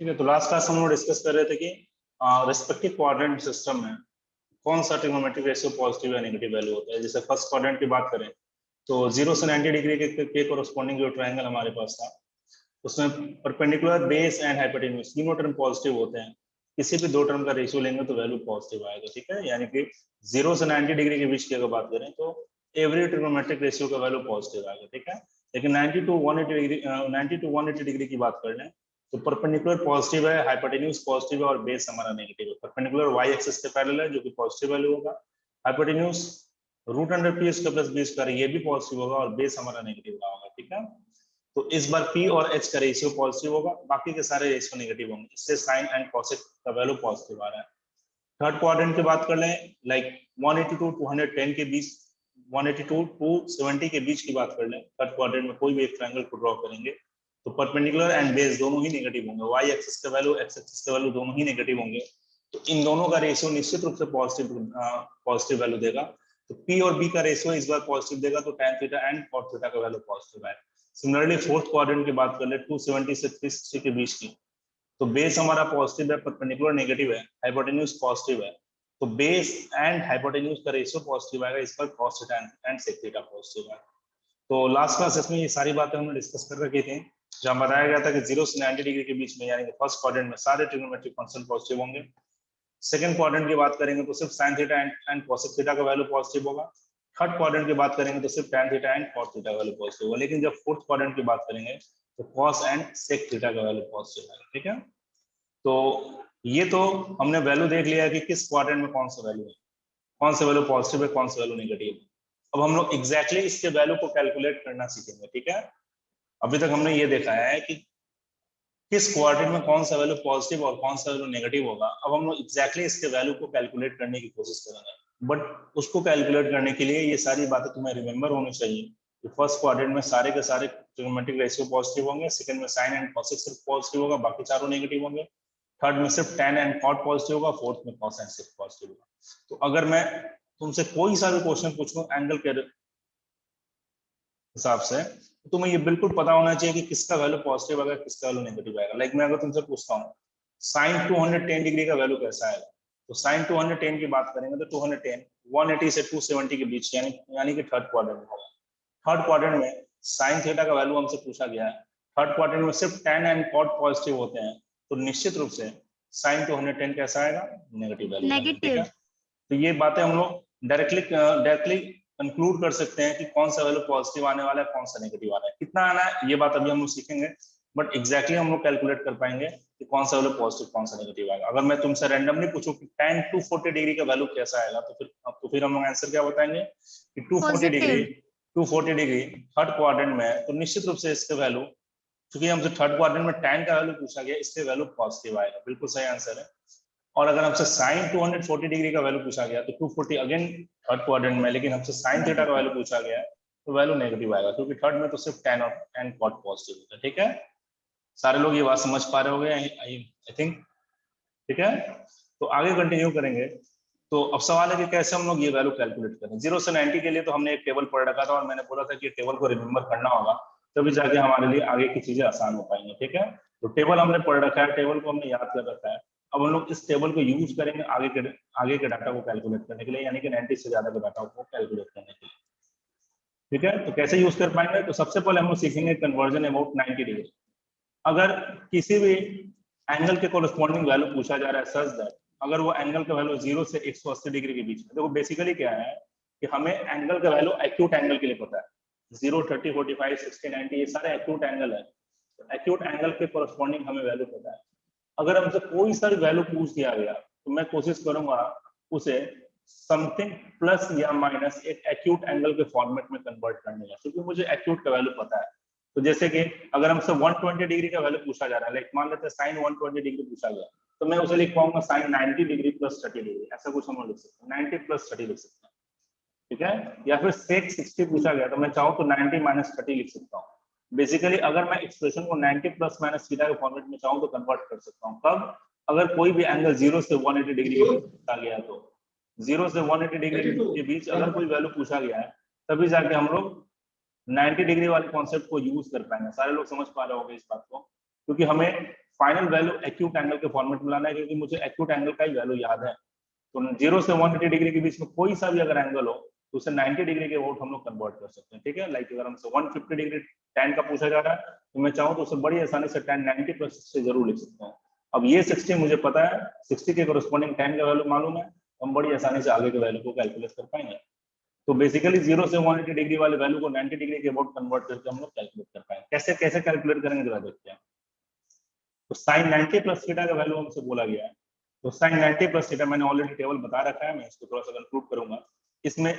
ठीक है, तो लास्ट क्लास हम लोग डिस्कस कर रहे थे कि रिस्पेक्टिव क्वाड्रेंट सिस्टम में कौन सा ट्रिग्नोमेट्रिक रेशियो पॉजिटिव या नेगेटिव वैल्यू होता है। जैसे फर्स्ट क्वाड्रेंट की बात करें तो 0 से 90 डिग्री के कोरस्पॉन्डिंग जो ट्रायंगल हमारे पास था उसमें परपेंडिकुलर बेस एंड हाइपोटेन्यूज तीनों टर्म पॉजिटिव होते हैं। किसी भी दो टर्म का रेशियो लेंगे तो वैल्यू पॉजिटिव आएगा। ठीक है, यानी कि 0 से 90 डिग्री के बीच की अगर बात करें तो एवरी ट्रिग्नोमेट्रिक रेशियो का वैल्यू पॉजिटिव आएगा। ठीक है, लेकिन 90 टू 180 डिग्री की बात कर लें तो परपेंडिकुलर पॉजिटिव है, हाइपोटेन्यूज पॉजिटिव है और बेस हमारा नेगेटिव है। परपेंडिकुलर वाई एक्सिस के पैरेलल है जो कि पॉजिटिव वैल्यू होगा। Hypotenuse root under p square plus b square ये भी पॉजिटिव होगा और बेस हमारा नेगेटिव होगा। ठीक है, तो इस बार p और h का रेशियो पॉजिटिव होगा, बाकी के सारे रेशियो नेगेटिव होंगे। इससे साइन एंड कॉसेक का वैल्यू पॉजिटिव आ रहा है। थर्ड क्वाड्रेंट की बात कर लें, लाइक 182 टू 210 के बीच, 182 टू 70 के बीच की बात कर लें, थर्ड क्वाड्रेंट में कोई भी एक ट्रायंगल को ड्रॉ करेंगे तो परपेंडिकुलर एंड बेस दोनों ही नेगेटिव होंगे। वाई एक्सिस का वैल्यू एक्स एक्सिस का वैल्यू दोनों ही नेगेटिव होंगे, तो इन दोनों का रेशियो निश्चित रूप से पॉजिटिव वैल्यू देगा। तो p और b का रेशियो इस बार पॉजिटिव देगा तो tan theta and cot theta का वैल्यू पॉजिटिव आएगा। सिमिलरली फोर्थ क्वाड्रेंट की बात कर ले 270 से 360 के बीच की, तो बेस हमारा पॉजिटिव है, परपेंडिकुलर नेगेटिव है, हाइपोटेन्यूज पॉजिटिव है, तो बेस एंड हाइपोटेन्यूज का रेशियो पॉजिटिव आएगा। इस पर cos theta and sec theta positive आएगा। तो लास्ट क्लास में ये सारी बातें हमने डिस्कस कर रखी थी, जहां बताया गया था कि 0 से 90 डिग्री के बीच में यानी कि फर्स्ट क्वाड्रेंट में सारे ट्रिग्नोमेट्रिक फंक्शन पॉजिटिव होंगे। सेकंड क्वाड्रेंट की बात करेंगे तो सिर्फ sin theta and cosec theta का वैल्यू पॉजिटिव होगा। थर्ड क्वाड्रेंट की बात करेंगे तो सिर्फ tan theta and cot theta का वैल्यू पॉजिटिव होगा। लेकिन जब फोर्थ क्वाड्रेंट की बात करेंगे तो cos एंड sec थीटा का वैल्यू पॉजिटिव आएगा। ठीक है, तो ये तो हमने वैल्यू देख लिया कि किस क्वाड्रेंट में कौन सा वैल्यू है, कौन सा वैल्यू पॉजिटिव है, कौन सा वैल्यू नेगेटिव है। अब हम लोग एग्जैक्टली इसके वैल्यू को कैलकुलेट करना सीखेंगे। ठीक है, अभी तक हमने ये देखा है कि किस क्वाड्रेंट में कौन सा वैल्यू पॉजिटिव और कौन सा वैल्यू नेगेटिव होगा। अब हम लोग एग्जैक्टली इसके वैल्यू को कैलकुलेट करने की कोशिश करेंगे, बट उसको कैलकुलेट करने के लिए ये सारी बातें तुम्हें रिमेंबर होनी चाहिए कि फर्स्ट क्वाड्रेंट में सारे के सारे ट्रिग्नोमेट्रिक रेशियो पॉजिटिव होंगे, सेकंड में साइन एंड कॉसेक सिर्फ पॉजिटिव होगा, बाकी चारों नेगेटिव होंगे, थर्ड में सिर्फ tan एंड cot पॉजिटिव होगा, फोर्थ में cos एंड sec पॉजिटिव होगा। तो अगर मैं तुमसे कोई सा भी क्वेश्चन पूछूं एंगल के हिसाब से तो तुम्हें ये बिल्कुल पता होना चाहिए कि किसका वैल्यू पॉजिटिव आएगा, किसका वैल्यू नेगेटिव आएगा। लाइक मैं अगर तुमसे पूछता हूँ साइन 210 डिग्री का वैल्यू कैसा आएगा, तो साइन 210 की बात करेंगे तो 210 180 से 270 के बीच यानी कि थर्ड क्वाड्रेंट में होगा। थर्ड क्वाड्रेंट में साइन थीटा का वैल्यू हमसे पूछा गया है, थर्ड क्वाड्रेंट में सिर्फ tan एंड cot पॉजिटिव होते हैं, तो निश्चित रूप से साइन 210 कैसा आएगा, नेगेटिव वैल्यू आएगा। ठीक है, तो ये बातें हम लोग डायरेक्टली कंक्लूड कर सकते हैं कि कौन सा वैल्यू पॉजिटिव आने वाला है, कौन सा नेगेटिव आना है, कितना आना है ये बात अभी हम लोग सीखेंगे, बट एग्जैक्टली हम लोग कैलकुलेट कर पाएंगे कि कौन सा वैल्यू पॉजिटिव कौन सा नेगेटिव आएगा। अगर मैं तुमसे रैंडमली पूछूं कि tan 240 डिग्री का वैल्यू कैसा आएगा तो फिर हम लोग आंसर क्या बताएंगे कि 240 डिग्री थर्ड क्वाड्रेंट में, तो निश्चित रूप से इसके वैल्यू, क्योंकि हमसे थर्ड क्वाड्रेंट में tan का वैल्यू पूछा गया इसलिए वैल्यू पॉजिटिव आएगा। बिल्कुल सही आंसर है। और अगर हमसे साइन 240 डिग्री का वैल्यू पूछा गया तो 240 अगेन थर्ड क्वाड्रेंट में, लेकिन हमसे साइन थीटा का वैल्यू पूछा गया तो वैल्यू नेगेटिव आएगा, क्योंकि थर्ड में तो सिर्फ tan और एंड cot पॉजिटिव होता है। ठीक है, सारे लोग ये बात समझ पा रहे होंगे आई थिंक। ठीक है, तो आगे कंटिन्यू करेंगे। तो अब सवाल है कि कैसे हम लोग ये वैल्यू कैलकुलेट करें। 0 से 90 के लिए तो हमने एक टेबल पढ़ रखा था और मैंने बोला था कि टेबल को रिमेंबर करना होगा, तभी जाके हमारे लिए आगे की चीजें आसान हो पाएंगी। ठीक है, तो टेबल हमने पढ़ रखा है, टेबल को हमने याद कर रखा है। अब हम लोग इस टेबल को यूज करेंगे आगे के डाटा को कैलकुलेट करने के लिए, यानी कि 90 से ज्यादा के डाटा को कैलकुलेट करने के लिए। ठीक है, तो कैसे यूज कर पाएंगे, तो सबसे पहले हम लोग सीखेंगे कन्वर्जन अबाउट 90 डिग्री। अगर किसी भी एंगल के कोरस्पॉन्डिंग वैल्यू पूछा जा रहा है सच दैट अगर वो एंगल का वैल्यू 0 से 180 डिग्री के बीच में, देखो बेसिकली क्या है कि हमें एंगल का वैल्यू एक्यूट एंगल के लिए पता है, 0 30 45 60 90 ये सारे एक्यूट एंगल है, तो एक्यूट एंगल के कोरस्पॉन्डिंग हमें वैल्यू पता है। अगर हमसे कोई सा भी वैल्यू पूछ दिया गया तो मैं कोशिश करूंगा उसे समथिंग प्लस या माइनस एक एक्यूट एंगल के फॉर्मेट में कन्वर्ट करने का, क्योंकि मुझे एक्यूट का वैल्यू पता है। तो जैसे कि अगर हमसे 120 डिग्री का वैल्यू पूछा जा रहा है, लाइक मान लेते हैं साइन 120 डिग्री पूछा गया, तो मैं उसे लिख पाऊंगा साइन 90 डिग्री प्लस 30 डिग्री, ऐसा कुछ हम लिख सकते हैं, 90 प्लस 30 लिख सकते हैं। ठीक है, या फिर सेक 60 पूछा गया तो मैं चाहूँ तो 90 माइनस 30 लिख सकता हूँ। बेसिकली अगर मैं एक्सप्रेशन को 90 प्लस माइनस थीटा के फॉर्मेट में चाहूँ तो कन्वर्ट कर सकता हूँ। कब, अगर कोई भी एंगल 0 से 180 डिग्री के बीच पूछा गया, तो 0 से 180 डिग्री के बीच अगर कोई वैल्यू पूछा गया है तभी जाके हम लोग 90 डिग्री वाले कॉन्सेप्ट को यूज कर पाएंगे। सारे लोग समझ पा रहे होंगे इस बात को, क्योंकि हमें फाइनल वैल्यू एक्यूट एंगल के फॉर्मेट में लाना है, क्योंकि मुझे एक्यूट एंगल का ही वैल्यू याद है। तो 0 से 180 डिग्री के बीच में कोई सा भी अगर एंगल हो तो उसे 90 डिग्री के अबाउट हम लोग कन्वर्ट कर सकते हैं, ठीक है। लाइक अगर हमसे 150 डिग्री tan का पूछा जा रहा है तो मैं चाहूँ तो उसे बड़ी आसानी से tan 90 + 60 जरूर लिख सकता हूँ। अब ये 60 मुझे पता है, 60 के कोरस्पॉन्डिंग tan का वैल्यू मालूम है, हम बड़ी आसानी से आगे के वैल्यू को कैलकुलेट कर पाएंगे। तो बेसिकली 0 से 180 डिग्री वाले वैल्यू को 90 डिग्री के अबाउट कन्वर्ट करके हम लोग कैलकुलेट कर पाएंगे। कैसे कैसे कैलकुलेट करेंगे जरा देखते हैं। तो sin 90 + थीटा का वैल्यू हमसे बोला गया है, तो sin 90 + थीटा मैंने ऑलरेडी टेबल बता रखा है, मैं इसको थोड़ा सा कंक्लूड करूंगा। इसमें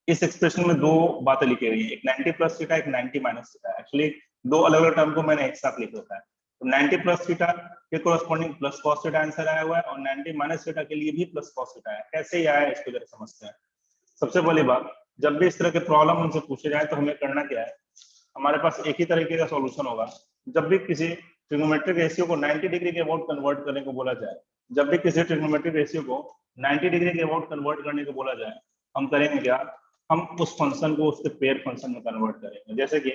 इस एक्सप्रेशन में दो बातें लिखी गई हैं, एक 90 + थीटा, एक 90 - थीटा। एक्चुअली दो अलग अलग टर्म को मैंने एक साथ लिख रखा है। तो 90 + थीटा के corresponding plus cos theta answer आया हुआ है, और 90 - थीटा के लिए भी प्लस cos थीटा है। कैसे ये आया है इसको जरा समझते हैं। सबसे पहली बात, जब भी इस तरह के प्रॉब्लम हमसे पूछे जाए तो हमें करना क्या है, हमारे पास एक ही तरीके का सॉल्यूशन होगा। जब भी किसी ट्रिग्नोमेट्रिक रेशियो को 90 डिग्री के अबाउट कन्वर्ट करने को बोला जाए, जब भी किसी ट्रिग्नोमेट्रिक रेशियो को 90 डिग्री के अबाउट कन्वर्ट करने को बोला जाए, हम करेंगे क्या, हम उस फंक्शन को उसके पेयर फंक्शन में कन्वर्ट करेंगे। जैसे कि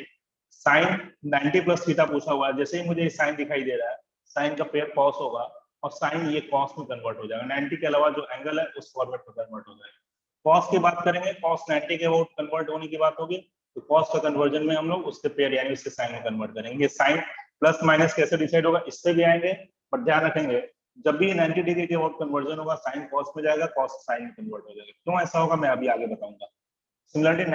sin 90 + थीटा पूछा हुआ है, जैसे ही मुझे साइन दिखाई दे रहा है, साइन का पेयर cos होगा और साइन ये cos में कन्वर्ट हो जाएगा। 90 के अलावा जो एंगल है उस फॉर्मेट में कन्वर्ट हो जाएगा। cos की बात करेंगे, cos 90 के अबाउट कन्वर्ट होने की बात होगी, तो cos का कन्वर्जन में हम लोग उसके पेयर यानी उसके साइन में कन्वर्ट करेंगे। साइन प्लस माइनस कैसे डिसाइड होगा, इससे भी आएंगे, पर ध्यान रखेंगे जब भी 90 डिग्री के अबाउट कन्वर्जन होगा, साइन cos में जाएगा, cos साइन में कन्वर्ट हो जाएगा। क्यों ऐसा होगा मैं अभी आगे बताऊंगा। सिमिलरली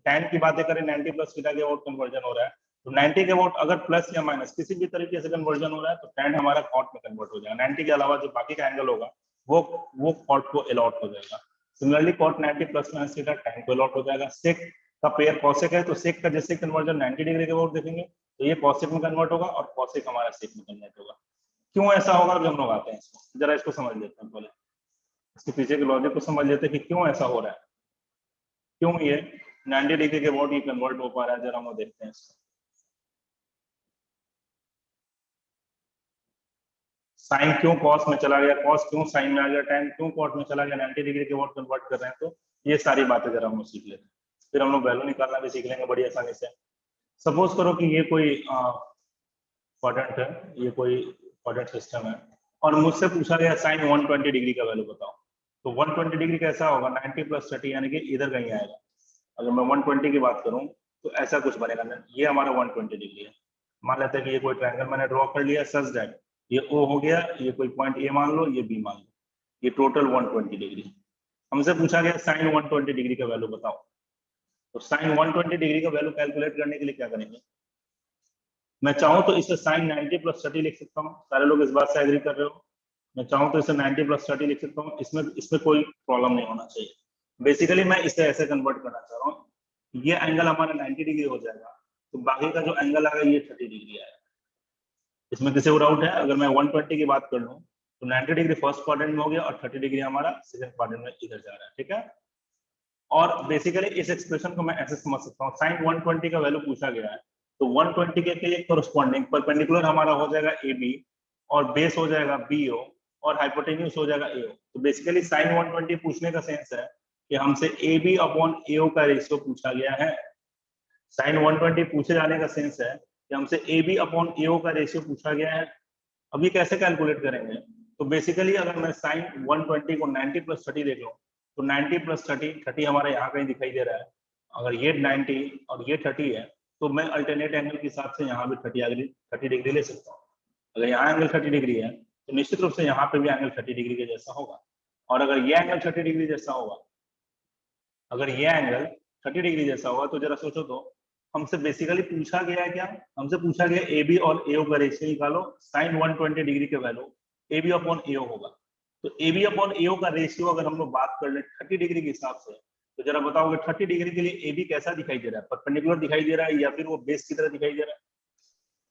tan की बातें करें, 90 + थीटा के अबाउट कन्वर्जन हो रहा है, तो 90 के अबाउट अगर प्लस या माइनस किसी भी तरीके से कन्वर्जन हो रहा है तो tan हमारा cot में कन्वर्ट हो जाएगा। 90 के अलावा जो बाकी का एंगल होगा वो cot को अलॉट हो जाएगा। सिमिलरली cot 90 + - थीटा tan को अलॉट हो जाएगा। sec का पेयर cosec है, तो sec का जैसे कन्वर्जन 90 डिग्री के अबाउट देखेंगे तो ये cosec में कन्वर्ट होगा और cosec हमारा sec में कन्वर्ट होगा। क्यों ऐसा होगा अभी हम लोग आते हैं इसको, जरा इसको समझ लेते हैं। पहले इसके पीछे के लॉजिक को समझ लेते हैं कि क्यों ऐसा हो रहा है, क्यों ये 90 डिग्री के अबाउट ये कन्वर्ट हो पा रहा है। जरा हम देखते हैं इसको। साइन क्यों cos में चला गया, cos क्यों साइन में आ गया, tan क्यों cot में चला गया, 90 डिग्री के अबाउट कन्वर्ट कर रहे हैं, तो ये सारी बातें जरा हम लोग सीख लेते हैं। फिर हम लोग वैल्यू निकालना भी सीख लेंगे बड़ी आसानी से। सपोज करो कि ये कोई क्वाड्रेंट है, ये कोई क्वाड्रेंट सिस्टम है, और मुझसे पूछा गया साइन 120 डिग्री का वैल्यू बताओ। तो 120 डिग्री कैसा होगा, 90 + 30 यानी कि इधर कहीं आएगा। अगर मैं 120 की बात करूं तो ऐसा कुछ बनेगा ना, ये हमारा 120 डिग्री है। मान लेते हैं कि ये कोई ट्रायंगल मैंने ड्रॉ कर लिया सच दैट ये O हो गया, ये कोई पॉइंट A मान लो, ये B मान लो, ये टोटल 120 डिग्री। हमसे पूछा गया साइन 120 डिग्री का वैल्यू बताओ। तो साइन 120 डिग्री का वैल्यू कैलकुलेट करने के लिए क्या करेंगे, मैं चाहूं तो इसे साइन 90 + 30 लिख सकता हूँ। सारे लोग इस बात से एग्री कर रहे हो। मैं चाहूं तो इसे 90 + 30 लिख सकता हूँ, इसमें कोई प्रॉब्लम नहीं होना चाहिए। बेसिकली मैं इसे ऐसे कन्वर्ट करना चाह रहा हूँ, ये एंगल हमारा 90 डिग्री हो जाएगा, तो बाकी का जो एंगल आएगा ये 30 डिग्री आएगा। इसमें किसी को डाउट है, अगर मैं 120 की बात कर लूं तो 90 डिग्री फर्स्ट क्वाड्रेंट में हो गया और 30 डिग्री हमारा सेकंड क्वाड्रेंट में इधर जा रहा है, ठीक है। और बेसिकली इस एक्सप्रेशन को मैं ऐसे समझ सकता हूँ, साइन 120 का वैल्यू पूछा गया है, तो 120 के लिए कोरस्पॉन्डिंग परपेंडिकुलर हमारा हो जाएगा AB, और बेस हो जाएगा BO, और हाइपोटेन्यूज हो जाएगा AO। तो बेसिकली साइन 120 पूछने का सेंस है कि हमसे AB/AO का रेशियो पूछा गया है। साइन 120 पूछे जाने का सेंस है कि हमसे AB/AO का रेशियो पूछा गया है। अब ये कैसे कैलकुलेट करेंगे, तो बेसिकली अगर मैं साइन 120 को 90 + 30 देख लूं तो 90 + 30 हमारे यहाँ कहीं दिखाई दे रहा है। अगर ये 90 और ये 30 है तो मैं अल्टरनेट एंगल के हिसाब से यहाँ भी 30 डिग्री ले सकता हूँ। अगर यहाँ एंगल 30 डिग्री है तो निश्चित रूप से यहाँ पे भी एंगल 30 डिग्री के जैसा होगा। और अगर ये एंगल 30 डिग्री जैसा होगा, अगर ये एंगल 30 डिग्री जैसा होगा, तो जरा सोचो तो हमसे बेसिकली पूछा गया है क्या, हमसे पूछा गया AB और AO का रेशियो निकालो। साइन 120 डिग्री के वैल्यू AB/AO होगा। तो AB/AO का रेशियो अगर हम लोग बात कर ले 30 डिग्री के हिसाब से, तो जरा बताओगे 30 डिग्री के लिए AB कैसा दिखाई दे रहा है, परपेंडिकुलर दिखाई दे रहा है या फिर वो बेस की तरह दिखाई दे रहा है।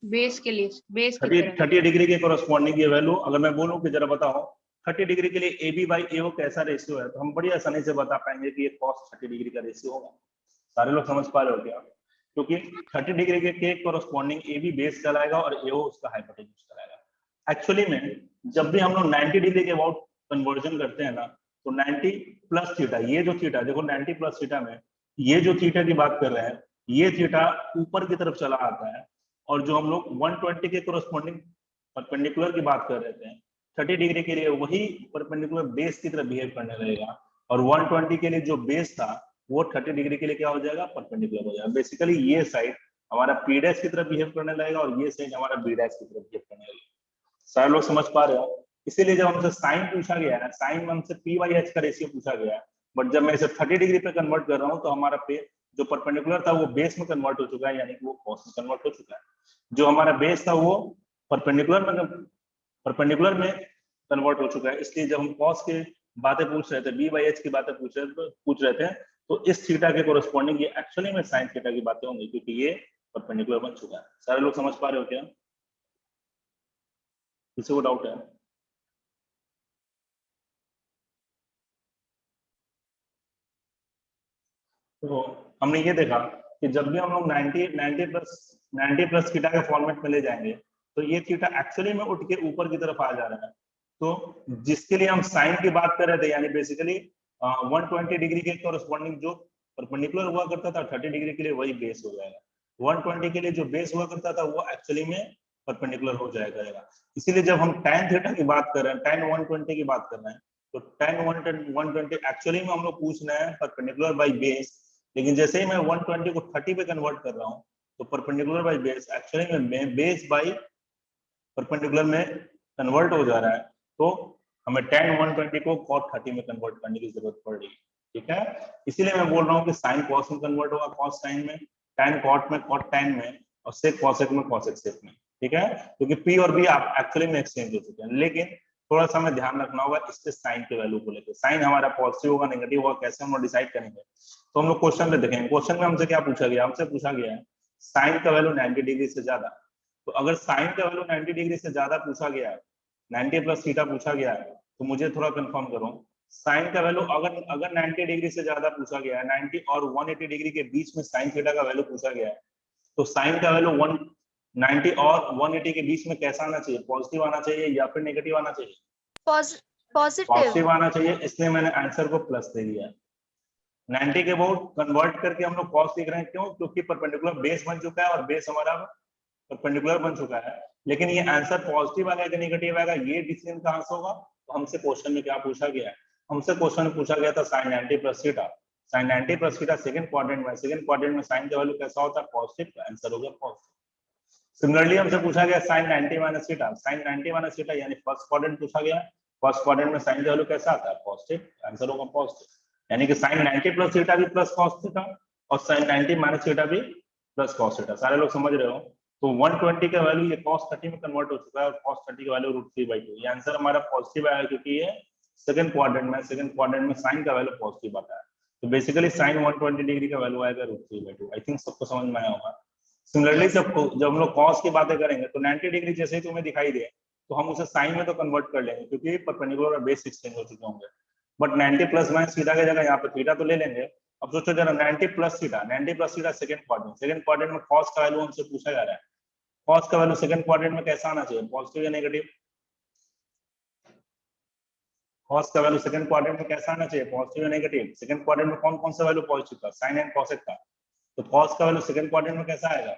बेस के लिए, बेस की 30 तरह 30 डिग्री के कोरस्पॉन्डिंग ये वैल्यू अगर मैं बोलूं कि जरा बताओ 30 डिग्री के लिए AB/AO कैसा रेशियो है, तो हम बड़ी आसानी से बता पाएंगे कि ये cos 30 डिग्री का रेशियो होगा। सारे लोग समझ पा रहे हो क्या, क्योंकि 30 डिग्री के कोरस्पॉन्डिंग AB बेस कहलाएगा और AO उसका हाइपोटेन्यूज कहलाएगा। एक्चुअली में जब भी हम लोग 90 डिग्री के अबाउट कन्वर्जन करते हैं ना, तो 90 + थीटा, ये जो थीटा देखो 90 + थीटा में ये जो थीटा की बात कर रहे हैं, ये थीटा ऊपर की तरफ चला आता है, और जो हम लोग 120 के कोरस्पॉन्डिंग परपेंडिकुलर की बात कर रहे थे, 30 डिग्री के लिए वही परपेंडिकुलर बेस की तरह बिहेव करने लगेगा, और 120 के लिए जो बेस था वो 30 डिग्री के लिए क्या हो जाएगा, परपेंडिकुलर हो जाएगा। बेसिकली ये साइड हमारा पी डैश की तरफ बिहेव करने लगेगा और ये साइड हमारा बी डैश की तरफ बिहेव करने लगेगा। सारे लोग समझ पा रहे हो? इसीलिए जब हमसे साइन पूछा गया है, साइन में हमसे पी बाई एच का रेशियो पूछा गया है, बट जब मैं इसे 30 डिग्री पे कन्वर्ट कर रहा हूँ तो हमारा पे जो परपेंडिकुलर था वो बेस में कन्वर्ट हो चुका है, यानी कि वो कॉस में कन्वर्ट हो चुका है। जो हमारा बेस था वो परपेंडिकुलर में कन्वर्ट हो चुका है। इसलिए जब हम कॉस की बातें पूछ रहे थे, बी बाई एच की बातें पूछ रहे थे, तो इस थीटा के कोरस्पॉन्डिंग ये एक्चुअली में साइन थीटा की बातें होंगी, क्योंकि ये परपेंडिकुलर बन चुका है। सारे लोग समझ पा रहे हो क्या? किसी को डाउट है? तो हमने ये देखा कि जब भी हम लोग 90 प्लस थीटा के फॉर्मेट में ले जाएंगे तो ये थीटा एक्चुअली में उठ के ऊपर की तरफ आ जा रहा है। तो जिसके लिए हम साइन की बात कर रहे थे, यानी बेसिकली 120 डिग्री के कोरस्पॉन्डिंग जो परपेंडिकुलर हुआ करता था 30 डिग्री के लिए वही बेस हो जाएगा। 120 के लिए जो बेस हुआ करता था वो एक्चुअली में परपेंडिकुलर हो जाएगा। इसीलिए जब हम tan थीटा की बात कर रहे हैं, tan 120 की बात कर रहे हैं, तो tan 120 एक्चुअली में हम लोग पूछ रहे हैं परपेंडिकुलर बाई बेस, लेकिन जैसे ही मैं 120 को 30 पे कन्वर्ट कर रहा हूँ तो परपेंडिकुलर बाई बेस एक्चुअली में बेस बाई परपेंडिकुलर में कन्वर्ट हो जा रहा है। तो हमें tan 120 को cot 30 में कन्वर्ट करने की जरूरत पड़ रही है। ठीक है, इसीलिए मैं बोल रहा हूँ कि साइन cos में कन्वर्ट होगा cos sin में, tan cot में cot tan में, और sec cosec में cosec sec में। ठीक है, क्योंकि p और b आप एक्चुअली में एक्सचेंज हो चुके हैं, लेकिन थोड़ा सा हमें ध्यान रखना होगा इसके साइन के वैल्यू को लेकर। साइन हमारा पॉजिटिव होगा नेगेटिव होगा कैसे हम लोग डिसाइड करेंगे, तो हम लोग क्वेश्चन में देखेंगे। क्वेश्चन में हमसे क्या पूछा गया, हमसे पूछा गया है साइन का वैल्यू 90 डिग्री से ज्यादा। तो अगर साइन का वैल्यू 90 डिग्री से ज्यादा पूछा गया है, 90 प्लस थीटा पूछा गया है, तो मुझे थोड़ा कंफर्म करो साइन का वैल्यू अगर 90 डिग्री से ज्यादा पूछा गया है, 90 और 180 डिग्री के बीच में साइन थीटा का वैल्यू पूछा गया है, तो साइन का वैल्यू 190 और 180 के बीच में कैसा आना चाहिए, पॉजिटिव आना चाहिए या फिर नेगेटिव आना चाहिए? पॉजिटिव आना चाहिए, इसलिए मैंने आंसर को प्लस दे दिया। 90 के बहुत कन्वर्ट करके हम लोग कॉस लिख रहे हैं, क्यों? क्योंकि परपेंडिकुलर बेस बन चुका है और बेस हमारा परपेंडिकुलर बन चुका है। लेकिन ये आंसर पॉजिटिव आएगा कि नेगेटिव आएगा, ये डिसीजन कहां से होगा? तो हमसे क्वेश्चन में क्या पूछा गया है, हमसे क्वेश्चन में पूछा गया था sine 90 plus theta. Sine 90 plus theta second quadrant में साइन का वैल्यू कैसा होता है? पॉजिटिव। तो आंसर हो गया पॉजिटिव। सिमिलरली हमसे पूछा गया sine 90 minus theta, sine 90 minus theta यानी फर्स्ट क्वाड्रेंट पूछा गया। फर्स्ट क्वाड्रेंट में साइन का वैल्यू कैसा आता है? पॉजिटिव। आंसर होगा पॉजिटिव। यानी कि साइन 90 प्लस थीटा भी प्लस कॉस थीटा और साइन 90 माइनस थीटा भी प्लस कॉस थीटा। सारे लोग समझ रहे हो? तो 120 का वैल्यू ये cos 30 में कन्वर्ट हो चुका है और cos 30 का वैल्यू √3/2। ये आंसर हमारा पॉजिटिव आया क्योंकि ये सेकंड क्वाड्रेंट में साइन का वैल्यू पॉजिटिव आता है। तो बेसिकली साइन 120 डिग्री का वैल्यू आएगा √3/2। आई थिंक सबको समझ में आया होगा। सिमिलरली जब हम लोग cos की बातें करेंगे तो 90 डिग्री जैसे ही तुम्हें दिखाई दे तो हम उसे साइन में तो कन्वर्ट कर लेंगे क्योंकि परपेंडिकुलर और बेस एक्सचेंज हो चुके होंगे। बट 90 प्लस माइनस थीटा की जगह यहाँ पे थीटा तो ले लेंगे। अब सोचो जरा 90 प्लस थीटा सेकंड क्वाड्रेंट में cos का वैल्यू हमसे पूछा जा रहा है। cos का वैल्यू सेकंड क्वाड्रेंट में कैसा आना चाहिए? पॉजिटिव या नेगेटिव? cos का वैल्यू सेकंड क्वाड्रेंट में कैसा आना चाहिए? पॉजिटिव या नेगेटिव? सेकंड क्वाड्रेंट में कौन कौन सा वैल्यू पॉजिटिव था? साइन एंड cosec था। तो cos का वैल्यू सेकंड क्वाड्रेंट में कैसा आएगा?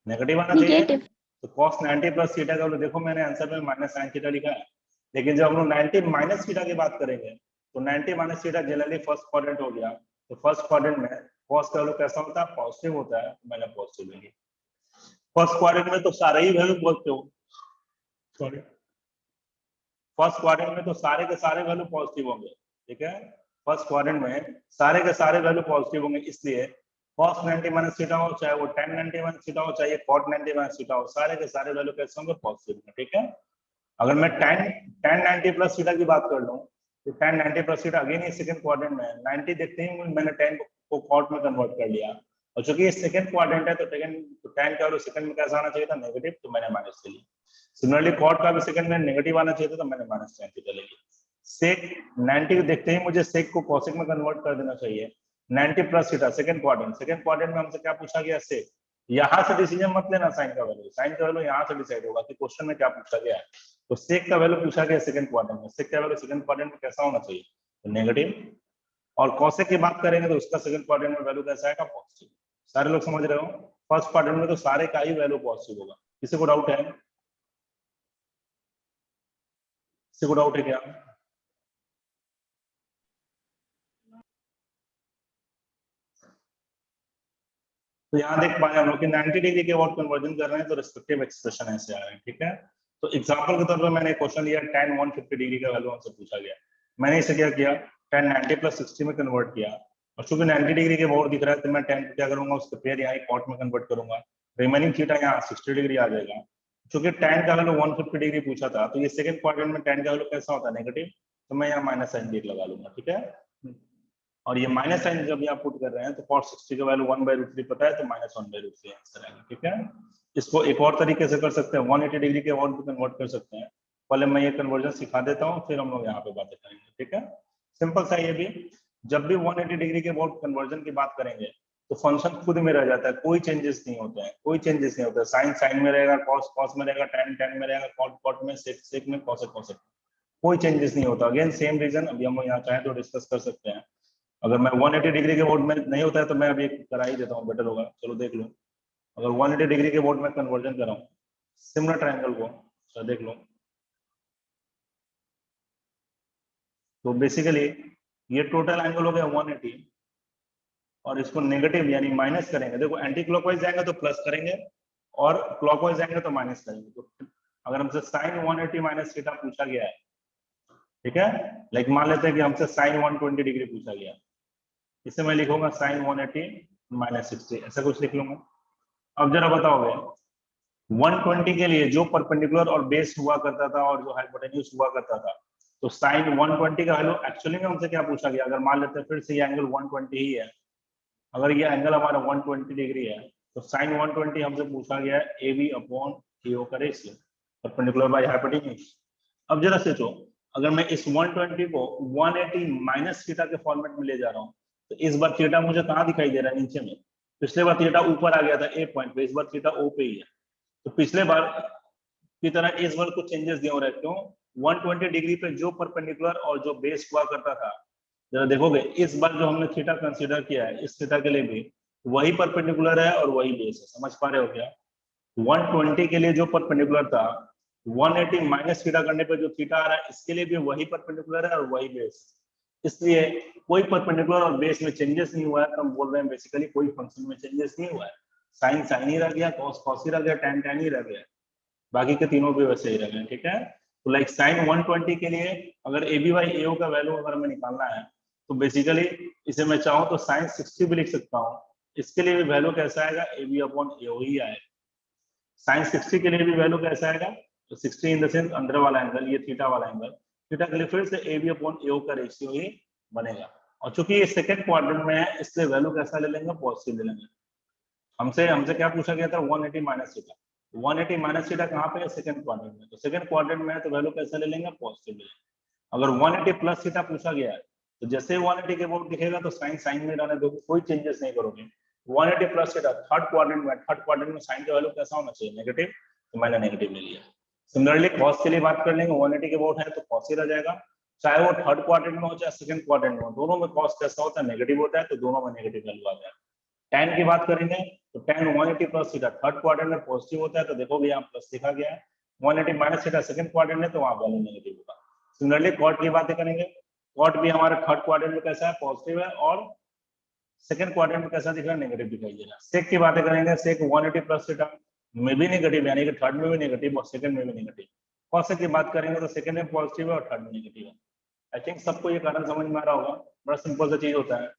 नेगेटिव आना चाहिए। तो cos 90 प्लस थीटा का देखो मैंने आंसर में माइनस साइन थीटा लिखा है, लेकिन जब हम लोग 90 माइनस थीटा की बात करेंगे तो 90 minus theta generally first quadrant हो गया। तो फर्स्ट क्वाड्रेंट में cos का वैल्यू कैसा होता है? पॉजिटिव होता है। मैंने पॉजिटिव लिया। फर्स्ट क्वाड्रेंट में तो सारे ही value positive, sorry first quadrant में तो सारे के सारे वैल्यू पॉजिटिव होंगे। ठीक है, फर्स्ट क्वाड्रेंट में सारे के सारे वैल्यू पॉजिटिव होंगे, इसलिए cos 90 माइनस थीटा हो चाहे वो tan 90 माइनस थीटा हो चाहे cot 90 माइनस थीटा हो, सारे के सारे वैल्यू कैसे होंगे? पॉजिटिव होंगे। ठीक है, अगर मैं tan 90 प्लस थीटा की बात कर लूं तो tan 90 प्लस थीटा अगेन ये सेकंड क्वाड्रेंट में 90 देखते ही मैंने tan को cot में कन्वर्ट कर लिया, और चूंकि ये सेकंड क्वाड्रेंट है तो tan का वैल्यू सेकंड में कैसा आना चाहिए था? नेगेटिव। तो मैंने माइनस ले लिया। सिमिलरली cot का भी सेकंड में नेगेटिव आना चाहिए था तो मैंने माइनस tan थीटा ले लिया। sec 90 देखते ही मुझे sec को cosec में कन्वर्ट कर देना चाहिए। 90 प्लस थीटा सेकंड क्वाड्रेंट में हमसे क्या पूछा गया? sec। यहाँ से डिसीजन मत लेना साइन का वैल्यू, साइन का वैल्यू यहाँ से डिसाइड होगा कि क्वेश्चन में क्या पूछा गया है। तो sec का वैल्यू पूछा गया सेकंड क्वाड्रेंट में, sec का वैल्यू सेकंड क्वाड्रेंट में कैसा होना चाहिए? तो नेगेटिव। और cosec की बात करेंगे तो उसका सेकंड क्वाड्रेंट में वैल्यू कैसा आएगा? पॉजिटिव। सारे लोग समझ रहे हो? फर्स्ट क्वाड्रेंट में तो सारे का ही वैल्यू पॉजिटिव होगा। किसी को डाउट है? किसी को डाउट है क्या? तो यहाँ देख पाए हम लोग कि 90 डिग्री के वॉट कन्वर्जन कर रहे हैं तो रिस्पेक्टिव एक्सप्रेशन ऐसे आ रहे हैं, ठीक है। तो एग्जांपल के तौर पर मैंने क्वेश्चन लिया tan 150 डिग्री का वैल्यू हमसे पूछा गया, मैंने इसे क्या किया, tan 90 + 60 में कन्वर्ट किया, और चूंकि 90 डिग्री के वॉट दिख रहा है तो मैं tan को क्या करूंगा, उसके पेयर यहाँ कॉट में कन्वर्ट करूंगा, रिमेनिंग थीटा यहाँ 60 डिग्री आ जाएगा। चूंकि tan का वैल्यू 150 डिग्री पूछा था, तो ये सेकंड क्वाड्रेंट में tan का वैल्यू कैसा होता है, नेगेटिव, तो मैं यहाँ माइनस साइन लगा लूंगा, ठीक है। और ये माइनस साइन जब यहाँ पुट कर रहे हैं तो cos 60 का वैल्यू 1/√3 पता है, तो -1/√3 आंसर आएगा, ठीक है। इसको एक और तरीके से कर सकते हैं, 180 डिग्री के वॉट में कन्वर्ट कर सकते हैं। पहले मैं ये कन्वर्जन सिखा देता हूँ, फिर हम लोग यहाँ पे बातें करेंगे, ठीक है। सिंपल सा ये भी, जब भी 180 डिग्री के वॉट कन्वर्जन की बात करेंगे तो फंक्शन खुद में रह जाता है, कोई चेंजेस नहीं होते हैं, कोई चेंजेस नहीं होता है। साइन साइन में रहेगा, कॉस कॉस में रहेगा, tan tan में रहेगा, कॉट कॉट में, सेक सेक में, कॉसेक कॉसेक, कोई चेंजेस नहीं होता। अगेन सेम रीजन अभी हम यहाँ चाहें तो डिस्कस कर सकते हैं। अगर मैं 180 डिग्री के वोट में नहीं होता है तो मैं अभी करा ही देता हूँ, बेटर होगा, चलो देख लो। अगर 180 डिग्री के वोट में कन्वर्जन कर रहा हूँ सिमिलर ट्रायंगल को, तो देख लो, तो बेसिकली ये टोटल एंगल हो गया 180, और इसको नेगेटिव यानी माइनस करेंगे, देखो एंटी क्लॉकवाइज जाएंगे तो प्लस करेंगे और क्लॉकवाइज जाएंगे तो माइनस करेंगे। तो अगर हमसे साइन 180 माइनस थीटा पूछा गया है, ठीक है, लाइक मान लेते हैं कि हमसे साइन 120 डिग्री पूछा गया, इसे मैं लिखूंगा साइन 180 - 60, ऐसा कुछ लिख लूंगा। अब जरा बताओगे 120 के लिए जो परपेंडिकुलर और बेस हुआ करता था और जो हाइपोटेन्यूज हुआ करता था, तो साइन 120 का वैल्यू एक्चुअली में हमसे क्या पूछा गया, अगर मान लेते हैं फिर से ये एंगल 120 ही है, अगर ये एंगल हमारा 120 डिग्री है तो साइन 120 हमसे पूछा गया है AB/AO का रेशियो, परपेंडिकुलर बाय हाइपोटेन्यूज। अब जरा सोचो, अगर मैं इस 120 को 180 माइनस थीटा के फॉर्मेट में ले जा रहा हूँ, तो इस बार थीटा मुझे कहाँ दिखाई दे रहा है, नीचे में। पिछले बार थीटा ऊपर आ गया था A पॉइंट पे, इस बार थीटा O पे ही है। तो पिछले बार की तरह इस बार कुछ चेंजेस नहीं हो रहे, क्यों, 120 डिग्री पे जो परपेंडिकुलर और जो बेस हुआ करता था, जरा देखोगे इस बार जो हमने थीटा कंसीडर किया है, इस थीटा के लिए भी वही परपेंडिकुलर है और वही बेस है, समझ पा रहे हो क्या। 120 के लिए जो परपेंडिकुलर था, 180 माइनस थीटा करने पर जो थीटा आ रहा है, इसके लिए भी वही परपेंडिकुलर है और वही बेस, इसलिए कोई परपेंडिकुलर और बेस में चेंजेस नहीं हुआ है, तो हम बोल रहे हैं बेसिकली कोई फंक्शन में चेंजेस नहीं हुआ है। साइन साइन ही रह गया, कॉस कॉस ही रह गया, tan tan ही रह गया, बाकी के तीनों भी वैसे ही रह गए, ठीक है। तो लाइक साइन 120 के लिए अगर AB/AO का वैल्यू अगर हमें निकालना है, तो बेसिकली इसे मैं चाहूँ तो साइन 60 भी लिख सकता हूँ, इसके लिए भी वैल्यू कैसा आएगा, AB/AO ही आएगा। साइन 60 के लिए भी वैल्यू कैसा आएगा, तो 60 इन द सेंस अंदर वाला एंगल, ये थीटा वाला एंगल, थीटा के लिए फिर से AB/AO का रेशियो ही बनेगा। और चूंकि ये सेकंड क्वाड्रेंट में है, इसलिए वैल्यू कैसा ले लेंगे, पॉजिटिव ले लेंगे। हमसे हमसे क्या पूछा गया था, 180 माइनस थीटा, 180 माइनस थीटा कहाँ पे है, सेकंड क्वाड्रेंट में, तो सेकंड क्वाड्रेंट में है तो वैल्यू कैसा ले लेंगे, पॉजिटिव ले लेंगे। अगर 180 प्लस थीटा पूछा गया है, तो जैसे 180 के बोर्ड दिखेगा तो साइन साइन में रहने दोगे, कोई चेंजेस नहीं करोगे। 180 प्लस थीटा थर्ड क्वाड्रेंट में साइन का वैल्यू कैसा होना चाहिए, नेगेटिव, तो मैंने नेगेटिव ले लिया। सिमिलरली कॉस के लिए बात कर लेंगे, 180 के बोर्ड है तो कॉस ही रह जाएगा, चाहे वो थर्ड क्वाड्रेंट में हो चाहे सेकंड क्वाड्रेंट में हो, दोनों में कॉस कैसा होता है, नेगेटिव होता है, तो दोनों में नेगेटिव वैल्यू आ जाएगा। tan की बात करेंगे तो tan 180 plus theta third quadrant में पॉजिटिव होता है, तो देखोगे यहाँ प्लस लिखा गया है, 180 माइनस थीटा सेकंड क्वाड्रेंट में, तो वहां वैल्यू नेगेटिव होगा। सिमिलरली कॉट की बातें करेंगे, कॉट भी हमारे थर्ड क्वाड्रेंट में कैसा है, पॉजिटिव है, और सेकंड क्वाड्रेंट में कैसा दिख रहा है, नेगेटिव दिखाई दे रहा है। सेक की बातें करेंगे, सेक 180 प्लस थीटा में भी नेगेटिव, यानी कि थर्ड में भी नेगेटिव और सेकंड में भी नेगेटिव। कॉसेक की बात करेंगे तो सेकंड में पॉजिटिव है और थर्ड में नेगेटिव है। आई थिंक सबको ये कारण समझ में आ रहा होगा, बड़ा सिंपल सा चीज होता है।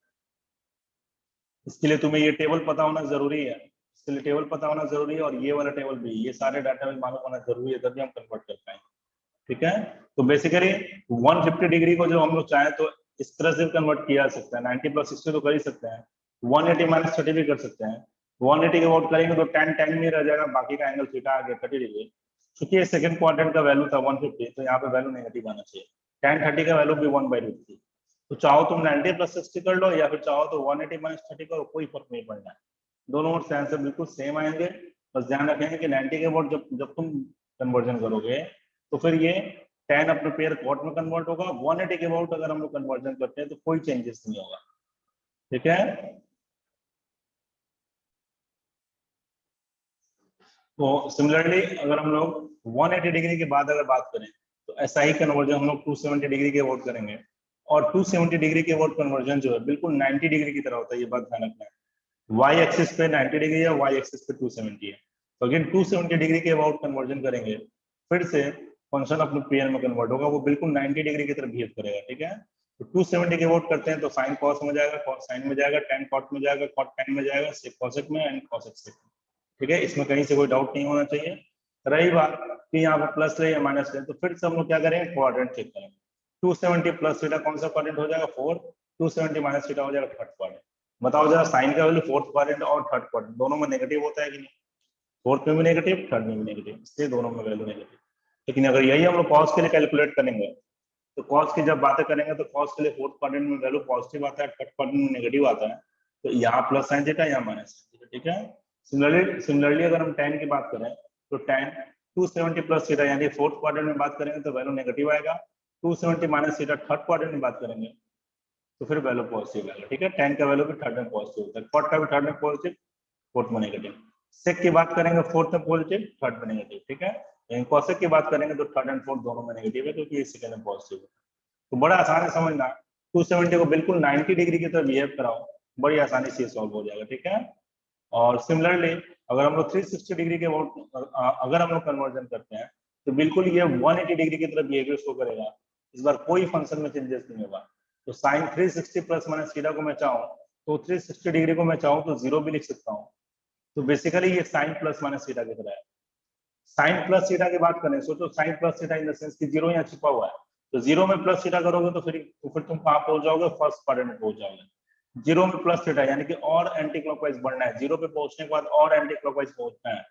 इसके लिए तुम्हें ये टेबल पता होना जरूरी है, इसके लिए टेबल पता होना जरूरी है, और ये वाला टेबल भी, ये सारे डाटा भी मालूम होना जरूरी है, तभी हम कन्वर्ट कर पाएंगे, ठीक है। तो बेसिकली 150 डिग्री को जो हम लोग चाहें तो इस तरह से कन्वर्ट किया जा सकता है, 90 प्लस 60 तो कर ही सकते हैं, 180 माइनस 30 भी कर सकते हैं। 180 के वोट करेंगे तो tan tan में रह जाएगा, बाकी का एंगल थीटा आ गया 30 डिग्री। क्योंकि ये सेकंड क्वाड्रेंट का वैल्यू था 150, तो यहाँ पे वैल्यू नेगेटिव आना चाहिए, tan 30 का वैल्यू भी 1/√3। तो चाहो तुम 90 प्लस 60 कर लो, या फिर चाहो तो 180 माइनस 30 करो, कोई फर्क नहीं पड़ना है, दोनों वोट आंसर बिल्कुल सेम आएंगे। बस ध्यान रखेंगे कि 90 के वोट जब जब तुम कन्वर्जन करोगे तो फिर ये tan अपने पेयर कॉट में कन्वर्ट होगा, 180 के वोट अगर हम लोग कन्वर्जन करते हैं तो कोई चेंजेस नहीं होगा, ठीक है। तो सिमिलरली अगर हम लोग 180 डिग्री के बाद अगर बात करें तो ऐसा ही कन्वर्जन हम लोग 270 डिग्री के अबाउट करेंगे, और 270 डिग्री के अबाउट कन्वर्जन जो है बिल्कुल 90 डिग्री की तरह होता है, ये बात ध्यान रखना है। वाई एक्सिस पे 90 डिग्री है, वाई एक्सिस पे 270 है। तो अगेन 270 डिग्री के अबाउट कन्वर्जन करेंगे, फिर से फंक्शन अपने पीएन में कन्वर्ट होगा, वो बिल्कुल 90 डिग्री की तरह बिहेव करेगा, ठीक है। तो 270 के अबाउट करते हैं तो साइन कॉस में जाएगा, कॉस साइन में जाएगा, टेन कॉट में जाएगा, कॉट टेन में जाएगा, सेक कॉसेक में, एंड कॉसेक सेक में, ठीक है। इसमें कहीं से कोई डाउट नहीं होना चाहिए। रही बात कि यहाँ पे प्लस ले या माइनस ले, तो फिर से हम लोग क्या करेंगे, क्वाड्रेंट चेक करेंगे। 270 प्लस थीटा कौन सा क्वाड्रेंट हो जाएगा, 4, 270 माइनस थीटा हो जाएगा थर्ड क्वाड्रेंट। बताओ जरा, साइन का वैल्यू फोर्थ क्वाड्रेंट और थर्ड क्वाड्रेंट दोनों में नेगेटिव होता है कि नहीं? फोर्थ में भी नेगेटिव, थर्ड में भी नेगेटिव, इसलिए दोनों में वैल्यू नेगेटिव। लेकिन अगर यही हम लोग कॉस के लिए कैलकुलेट करेंगे, तो कॉस की जब बातें करेंगे तो कॉस के लिए फोर्थ क्वाड्रेंट में वैल्यू पॉजिटिव आता है, थर्ड क्वाड्रेंट में नेगेटिव आता है। तो यहाँ प्लस साइन थीटा, यहाँ माइनस साइन थीटा, ठीक है। सिमिलरली अगर हम tan की बात करें तो tan 270 प्लस थीटा यानी फोर्थ क्वाड्रेंट में बात करेंगे तो वैल्यू नेगेटिव आएगा, 270 माइनस थीटा थर्ड क्वाड्रेंट में बात करेंगे तो फिर वैल्यू पॉजिटिव आएगा, ठीक है। tan का वैल्यू भी थर्ड में पॉजिटिव होता है, कॉट का भी थर्ड में पॉजिटिव, फोर्थ में नेगेटिव। सेक की बात करेंगे फोर्थ में पॉजिटिव, थर्ड में नेगेटिव, ठीक है। लेकिन कॉसेक की बात करेंगे तो थर्ड एंड फोर्थ दोनों में नेगेटिव है, क्योंकि ये सेकंड में पॉजिटिव है। तो बड़ा आसान है समझना, 270 को बिल्कुल 90 डिग्री की तरह बिहेव कराओ, बड़ी आसानी से सॉल्व हो जाएगा, ठीक है। और सिमिलरली अगर हम लोग 360 डिग्री के अगर हम लोग कन्वर्जन करते हैं तो बिल्कुल ये 180 डिग्री की तरह बिहेवियर शो करेगा, इस बार कोई फंक्शन में चेंजेस नहीं होगा। तो साइन 360 प्लस माइनस थीटा को मैं चाहूँ तो 360 डिग्री को मैं चाहूँ तो 0 भी लिख सकता हूँ। तो बेसिकली ये साइन प्लस माइनस थीटा की तरह है। साइन प्लस थीटा की बात करें, सोचो sine plus theta in the sense कि 0 यहाँ छिपा हुआ है, तो 0 में प्लस थीटा करोगे तो फिर तुम कहाँ पहुंच जाओगे, फर्स्ट क्वाड्रेंट में पहुंच जाओगे। 0 में प्लस थीटा यानी कि और एंटी क्लॉकवाइज बढ़ना है, 0 पे पहुंचने के बाद और एंटी क्लॉकवाइज पहुंचना है।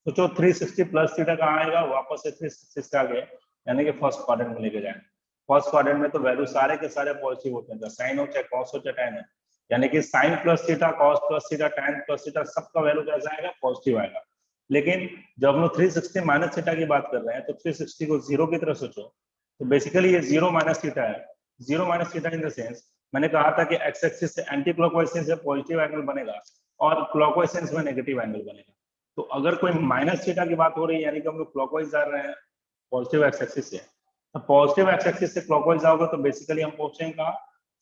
सोचो 360 प्लस थीटा कहाँ आएगा, वापस से 360 से आगे, यानी कि फर्स्ट क्वाड्रेंट में लेके जाए। फर्स्ट क्वाड्रेंट में तो वैल्यू सारे के सारे पॉजिटिव होते हैं, साइन हो चाहे कॉस हो चाहे टैन है, यानी कि sine plus theta, cos plus theta, tan plus theta, सबका वैल्यू कैसा आएगा, पॉजिटिव आएगा। लेकिन जब हम लोग 360 माइनस थीटा की बात कर रहे हैं तो 360 को 0 की तरह सोचो, तो बेसिकली ये 0 माइनस थीटा है। 0 minus theta in the sense, मैंने कहा था कि एक्स एक्सिस से एंटी क्लॉकवाइज सेंस से पॉजिटिव एंगल बनेगा और क्लॉकवाइज सेंस में नेगेटिव एंगल बनेगा। तो अगर कोई माइनस थीटा की बात हो रही है यानी कि हम लोग क्लॉकवाइज जा रहे हैं पॉजिटिव एक्स एक्सिस से, तो पॉजिटिव एक्स एक्सिस से क्लॉकवाइज जाओगे तो बेसिकली हम पहुंचेंगे कहाँ,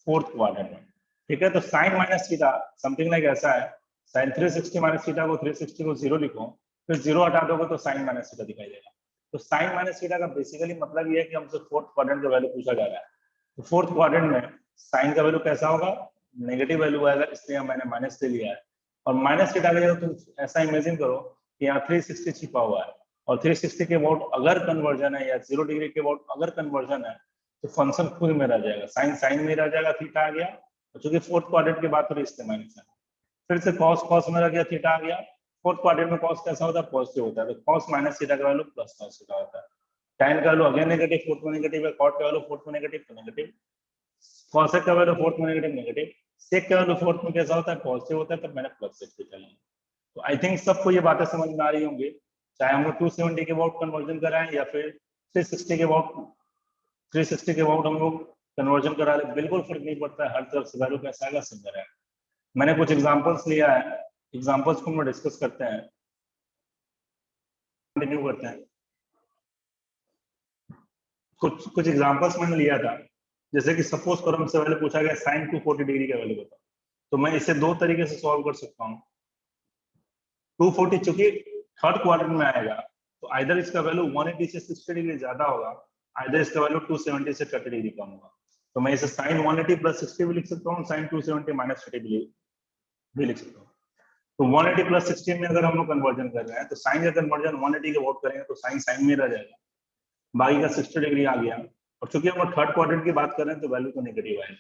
फोर्थ क्वाड्रेंट में, ठीक है। तो sine minus theta something like ऐसा है, साइन 360 माइनस थीटा को 360 को 0 लिखो, फिर 0 हटा दोगे तो साइन माइनस थीटा दिखाई देगा। तो साइन माइनस थीटा का बेसिकली मतलब ये है कि हमसे फोर्थ क्वाड्रेंट का वैल्यू पूछा जा रहा है। तो फोर्थ क्वाड्रेंट में साइन का वैल्यू कैसा होगा, नेगेटिव वैल्यू आएगा, इसलिए मैंने माइनस ले लिया है। और माइनस थीटा का जब तुम ऐसा इमेजिन करो कि यहाँ 360 छिपा हुआ है और 360 के अबाउट अगर कन्वर्जन है या 0 डिग्री के अबाउट अगर कन्वर्जन है तो फंक्शन खुद में रह जाएगा, साइन साइन में रह जाएगा, थीटा आ गया, और चूंकि फोर्थ क्वाड्रेंट की बात हो रही है इसलिए माइनस है। फिर से कॉस कॉस में रह गया, थीटा आ गया, फोर्थ क्वाड्रेंट में कॉस कैसा होता है, पॉजिटिव होता है, तो कॉस माइनस थीटा का वैल्यू प्लस कॉस थीटा होता है। tan का वैल्यू अगेन नेगेटिव, फोर्थ में नेगेटिव है, कॉट का वैल्यू फोर्थ में नेगेटिव तो नेगेटिव, कॉसेक का वैल्यू फोर्थ में नेगेटिव नेगेटिव, सेक का वैल्यू फोर्थ में कैसा होता है, पॉजिटिव होता है, तब मैंने प्लस सेक थीटा लिया। तो आई थिंक सबको ये बातें समझ में आ रही होंगी, चाहे हम लोग 270 के अबाउट कन्वर्जन कराएं या फिर 360 के अबाउट 360 के अबाउट हम लोग कन्वर्जन करा ले, बिल्कुल फर्क नहीं पड़ता है, हर तरफ से वैल्यू कैसा आएगा, सिमिलर है। मैंने कुछ एग्जांपल्स लिया है, एग्जांपल्स को हम डिस्कस करते हैं, कंटिन्यू करते हैं। कुछ एग्जांपल्स मैंने लिया था, जैसे कि सपोज करो हमसे वैल्यू पूछा गया साइन 240 डिग्री का वैल्यू बताओ, तो मैं इसे दो तरीके से सॉल्व कर सकता हूँ। 240 चूंकि थर्ड क्वाड्रेंट में आएगा तो आइदर इसका वैल्यू 180 से 60 डिग्री ज्यादा होगा, आइदर इसका वैल्यू 270 से 30 डिग्री कम होगा। तो मैं इसे साइन 180 प्लस 60 भी लिख सकता हूँ, साइन 270 माइनस 30 भी लिख सकता हूँ। तो 180 प्लस 60 में अगर हम लोग कन्वर्जन कर रहे हैं तो साइन का कन्वर्जन 180 के अबाउट करेंगे तो साइन साइन में रह जाएगा, बाकी का 60 डिग्री आ गया, और चूंकि हम लोग थर्ड क्वाड्रेंट की बात कर रहे हैं तो वैल्यू तो नेगेटिव आएगा।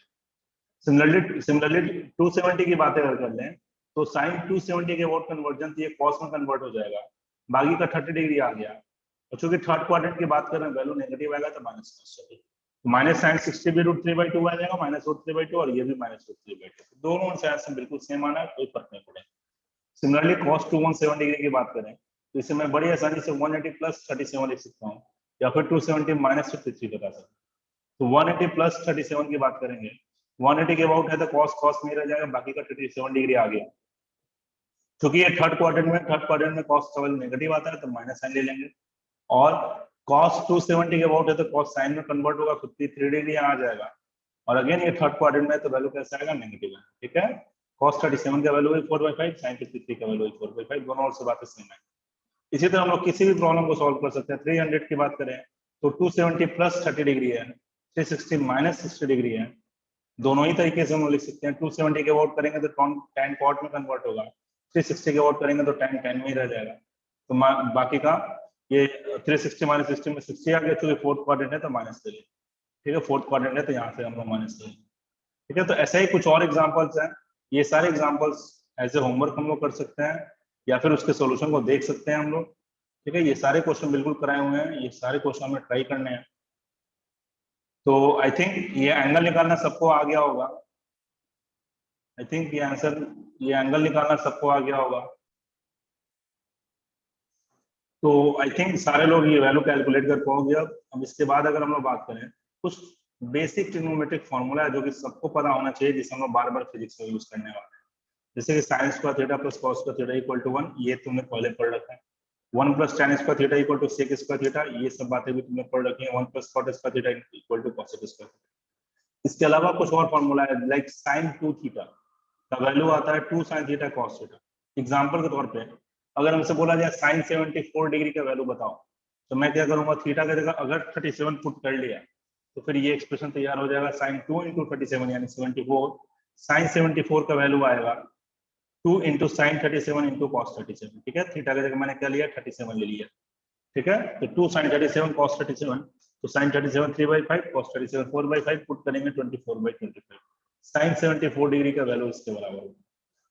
सिमिलरली 270 की बातें अगर कर लें तो साइन 270 के अबाउट कन्वर्जन ये कॉस में कन्वर्ट हो जाएगा, बाकी का 30 डिग्री आ गया, और चूंकि थर्ड क्वाड्रेंट की बात कर रहे हैं वैल्यू नेगेटिव आएगा तो माइनस कॉस, माइनस साइन 60 भी √3/2 आ जाएगा, माइनस √3/2, और ये भी माइनस √3/2, दोनों से बिल्कुल सेम आना है, कोई फर्क नहीं पड़ेगा। सिमिलरली cos 217 डिग्री की बात करें तो इसे मैं बड़ी आसानी से 180 प्लस 37 लिख सकता हूँ, या फिर 270 माइनस 53 बता सकता हूँ। तो 180 प्लस 37 की बात करेंगे, 180 के अबाउट है तो cos cos में रह जाएगा, बाकी का 37 डिग्री आ गया, क्योंकि ये थर्ड क्वाड्रेंट में कॉस का वैल्यू नेगेटिव आता है तो माइनस साइन ले लेंगे, और cos 270 के अबाउट है तो cos साइन में कन्वर्ट होगा, 53 डिग्री यहाँ आ जाएगा, और अगेन ये थर्ड क्वाड्रेंट में तो वैल्यू कैसे आएगा, नेगेटिव है, ठीक है। cos 37 का वैल्यू है 4/5, sin 53 का वैल्यू है 4/5, दोनों ओर से बातें सेम है। इसी तरह हम लोग किसी भी प्रॉब्लम को सॉल्व कर सकते हैं। 300 की बात करें तो 270 प्लस 30 डिग्री है, 360 माइनस 60 डिग्री है, दोनों ही तरीके से हम लोग लिख सकते हैं। 270 के अबाउट करेंगे तो tan cot में कन्वर्ट होगा, 360 के अबाउट करेंगे तो tan में ही रह जाएगा, तो बाकी का ये 360 माइनस 60 में 60 आ गया, क्योंकि फोर्थ क्वाड्रेंट है तो माइनस ले लें, ठीक है, फोर्थ क्वाड्रेंट है तो यहाँ से हम लोग माइनस ले लें, ठीक है। तो ऐसे ही कुछ और एग्जांपल्स हैं, ये सारे एग्जांपल्स एज ए होमवर्क हम लोग कर सकते हैं या फिर उसके सॉल्यूशन को देख सकते हैं हम लोग, ठीक है। ये सारे क्वेश्चन बिल्कुल कराए हुए हैं, ये सारे क्वेश्चन हमें ट्राई करने हैं। तो आई थिंक ये एंगल निकालना सबको आ गया होगा, आई थिंक ये एंगल निकालना सबको आ गया होगा। तो आई थिंक सारे लोग ये वैल्यू कैलकुलेट कर पाओगे। अब इसके बाद अगर हम लोग बात करें कुछ बेसिक ट्रिग्नोमेट्रिक फॉर्मूला है जो कि सबको पता होना चाहिए, जिसे हम लोग बार बार फिजिक्स में यूज करने वाले हैं, जैसे कि sine square theta plus cos square theta equal to 1, ये तुमने पहले पढ़ रखा है। 1 plus tan square theta equal to sec square theta, ये सब बातें भी तुमने पढ़ रखी है। 1 plus cot square theta equal to cos square theta. इसके अलावा कुछ और फॉर्मूला है, लाइक sin 2 थीटा का वैल्यू आता है 2 sin theta cos theta. Example के तौर पे अगर हमसे बोला जाए sin 74 डिग्री का वैल्यू बताओ, तो मैं क्या करूंगा, थीटा की जगह अगर 37 पुट कर लिया तो फिर ये एक्सप्रेशन तैयार हो जाएगा, sin 2 into 37 यानी 74, sin 74 का वैल्यू आएगा 2 into sin 37 into cos 37, ठीक है। थीटा की जगह मैंने क्या लिया, 37 ले लिया, ठीक है। तो 2 sin 37 cos 37, तो sin 37 3/5, cos 37 4/5, पुट करेंगे 24/25, sin 74 डिग्री का वैल्यू इसके बराबर होगा।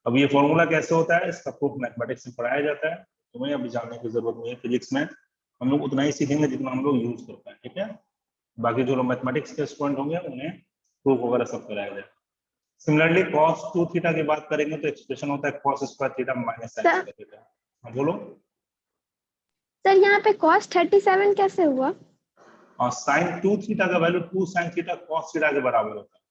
अब ये फॉर्मूला कैसे होता है, इसका प्रूफ मैथमेटिक्स में पढ़ाया जाता है, तुम्हें अभी जानने की जरूरत नहीं है। फिजिक्स में हम लोग उतना ही सीखेंगे जितना हम लोग यूज करते हैं, ठीक है। बाकी जो लोग मैथमेटिक्स के स्टूडेंट होंगे उन्हें प्रूफ वगैरह सब कराया जाए। सिमिलरली cos 2 थीटा की बात करेंगे तो एक्सप्रेशन होता है cos square theta minus sin square theta. हाँ बोलो सर, यहाँ पे cos 37 कैसे हुआ? और sin 2 थीटा का value 2 sin theta cos theta के बराबर होता है,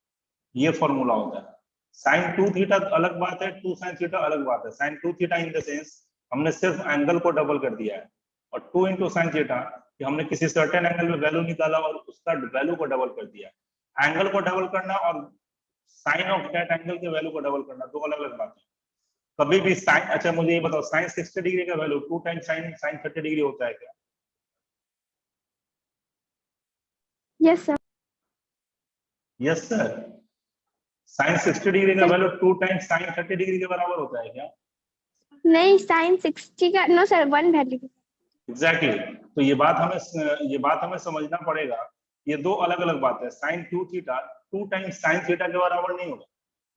ये फॉर्मूला होता है। sin 2 थीटा अलग बात है, 2 sin थीटा अलग बात है। sin 2 theta in the sense हमने सिर्फ एंगल को डबल कर दिया है, और 2 into sin थीटा कि हमने किसी सर्टेन एंगल में वैल्यू निकाला और उसका वैल्यू को डबल कर दिया। एंगल को डबल करना और साइन ऑफ दैट एंगल के वैल्यू को डबल करना दो अलग अलग बात है। कभी भी साइन, अच्छा मुझे ये बताओ, साइन 60 डिग्री का वैल्यू 2 टाइम्स साइन 30 डिग्री होता है क्या? Yes sir. Yes sir. Sine 60 degree का वैल्यू 2 टाइम्स साइन 30 डिग्री के बराबर होता है क्या? नहीं, sin 60 का नो सर, 1 वैल्यू। एग्जैक्टली तो ये बात हमें समझना पड़ेगा, ये दो अलग अलग बात है। Sine 2 theta 2 times sine theta के बराबर नहीं होगा।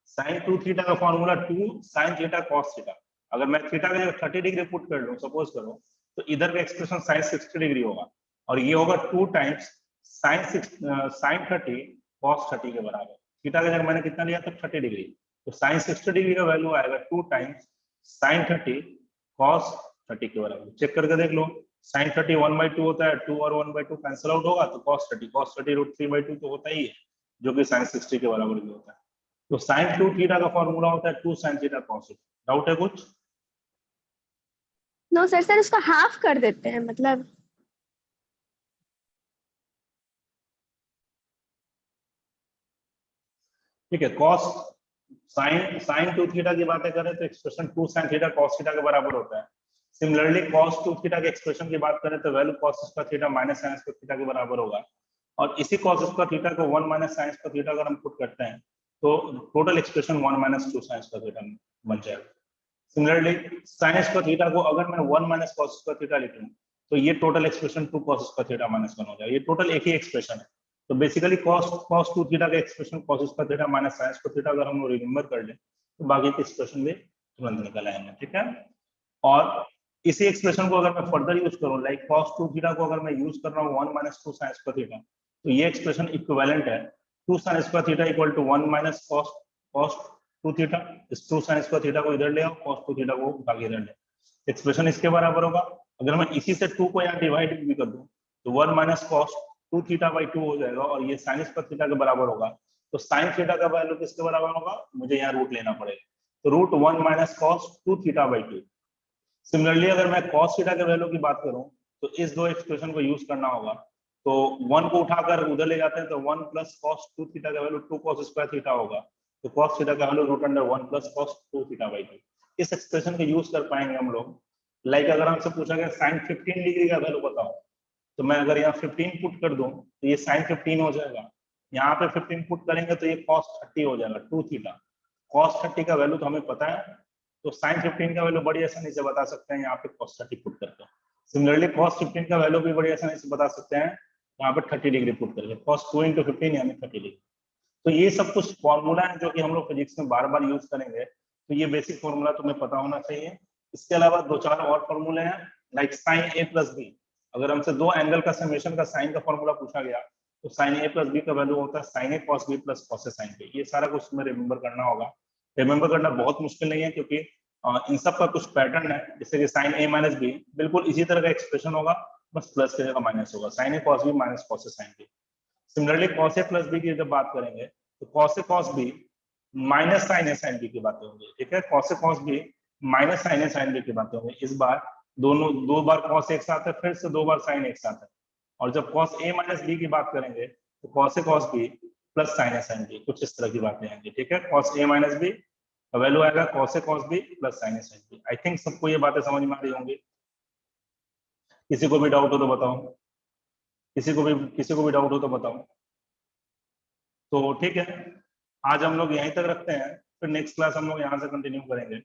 साइन 2 थीटा का formula 2 sine theta cos theta. अगर मैं थीटा का 30 डिग्री पुट कर लूं सपोज करो, तो इधर का एक्सप्रेशन साइन 60 डिग्री होगा, और ये होगा 2 टाइम्स साइन 30 कॉस 30 के बराबर। थीटा का जगह मैंने कितना लिया था, 30 डिग्री, तो साइन 60 डिग्री का वैल्यू आएगा 2 टाइम्स साइन 30 कॉस 30 के बराबर। चेक करके देख लो, साइन 30 1/2 होता है, 2 और 1/2 कैंसिल आउट होगा, तो cos 30 √3/2 तो होता ही है, जो कि साइन 60 के बराबर भी होता है। तो साइन 2 थीटा का फॉर्मूला होता है 2 sine theta cos theta. Doubt है कुछ? नो सर, सर उसका हाफ कर देते हैं मतलब। ठीक है, cos साइन 2 थीटा की बातें करें तो expression 2 sine theta cos theta के बराबर होता है। सिमिलरली cos 2 थीटा के एक्सप्रेशन की बात करें तो value cos square theta minus sign square theta के बराबर होगा, और इसी cos स्क्वायर थीटा को 1 माइनस साइन स्क्वायर थीटा अगर हम पुट करते हैं तो total expression 1 minus 2 sine square theta बन जाएगा। सिमिलरली साइन स्क्वायर थीटा को अगर मैं 1 माइनस cos स्क्वायर थीटा लिख लूं तो ये total expression 2 cos square theta minus 1 हो जाएगा। ये टोटल एक ही एक्सप्रेशन है। तो बेसिकली cos 2 थीटा का expression cos square theta minus sign square theta अगर हम रिमेंबर कर लें तो बाकी के एक्सप्रेशन भी तुरंत निकल आएंगे, ठीक है। और इसी एक्सप्रेशन को अगर मैं फर्दर यूज करूं, लाइक cos 2 थीटा को अगर मैं यूज कर रहा हूं 1 माइनस 2 साइन स्क्वायर थीटा, तो ये एक्सप्रेशन इक्विवेलेंट है 2 sine square theta equal to 1 minus cos 2 theta. इस 2 साइन स्क्वायर थीटा को इधर ले आओ, cos 2 थीटा को आगे इधर ले, एक्सप्रेशन इसके बराबर होगा। अगर मैं इसी से 2 को यहाँ डिवाइड भी कर दूं तो 1 माइनस cos 2 थीटा बाई 2 हो जाएगा, और ये साइन स्क्वायर थीटा के बराबर होगा। तो साइन थीटा का वैल्यू किसके बराबर होगा, मुझे यहाँ रूट लेना पड़ेगा, तो √1 minus cos 2 theta by 2। Similarly अगर मैं cos थीटा के वैल्यू की बात करूं तो इस दो एक्सप्रेशन को यूज करना होगा। तो 1 को उठाकर उधर ले जाते हैं तो 1 प्लस cos 2 थीटा का वैल्यू 2 cos स्क्वायर थीटा होगा। तो cos थीटा का value √1 plus cos 2 theta by 2। इस एक्सप्रेशन को यूज कर पाएंगे हम लोग। लाइक अगर हमसे पूछा गया sin 15 डिग्री का वैल्यू बताओ, तो मैं अगर यहाँ 15 पुट कर दूं तो ये sin 15 हो जाएगा। यहाँ पे 15 पुट करेंगे तो ये cos 30 हो जाएगा 2 थीटा। cos 30 का वैल्यू तो हमें पता है, तो sin 15 का वैल्यू बड़ी आसानी से बता सकते हैं यहाँ पे cos 30 पुट करके। सिमिलरली cos 15 का वैल्यू भी बड़ी आसानी से बता सकते हैं यहाँ पे 30 डिग्री पुट करके, cos 2 × 15 यानी 30 डिग्री। तो ये सब कुछ फॉर्मूला है जो कि हम लोग फिजिक्स में बार बार यूज करेंगे, तो ये बेसिक फॉर्मूला तुम्हें पता होना चाहिए। इसके अलावा 2-4 और फॉर्मूले हैं, like sin a plus b. अगर हमसे दो एंगल का समेशन का साइन का फॉर्मूला पूछा गया तो sin a प्लस बी का वैल्यू होता है sin a cos b plus cos a sin b। ये सारा कुछ तुम्हें रिमेंबर करना होगा। रिमेंबर करना बहुत मुश्किल नहीं है, क्योंकि इन सब का कुछ पैटर्न है। जैसे कि sin a माइनस बी बिल्कुल इसी तरह का एक्सप्रेशन होगा, बस प्लस की जगह माइनस होगा, sin a cos b minus cos a sin b। Similarly cos a plus b की जब बात करेंगे तो cos a cos b minus sin a sin b की बातें होंगी। ठीक है, cos a cos b minus sin a sin b की बातें होंगी। इस बार दोनों दो बार cos एक साथ है, फिर से दो बार sin एक साथ है। और जब cos a माइनस b की बात करेंगे तो cos a cos b plus sin a sin b, कुछ इस तरह की बातें आएंगी। ठीक है, cos a माइनस b का वैल्यू आएगा cos a cos b plus sin a sin b। I think सबको ये बातें समझ में आ रही होंगी। किसी को भी डाउट हो तो बताओ, किसी को भी डाउट हो तो बताओ। तो ठीक है, आज हम लोग यहीं तक रखते हैं, फिर नेक्स्ट क्लास हम लोग यहाँ से कंटिन्यू करेंगे।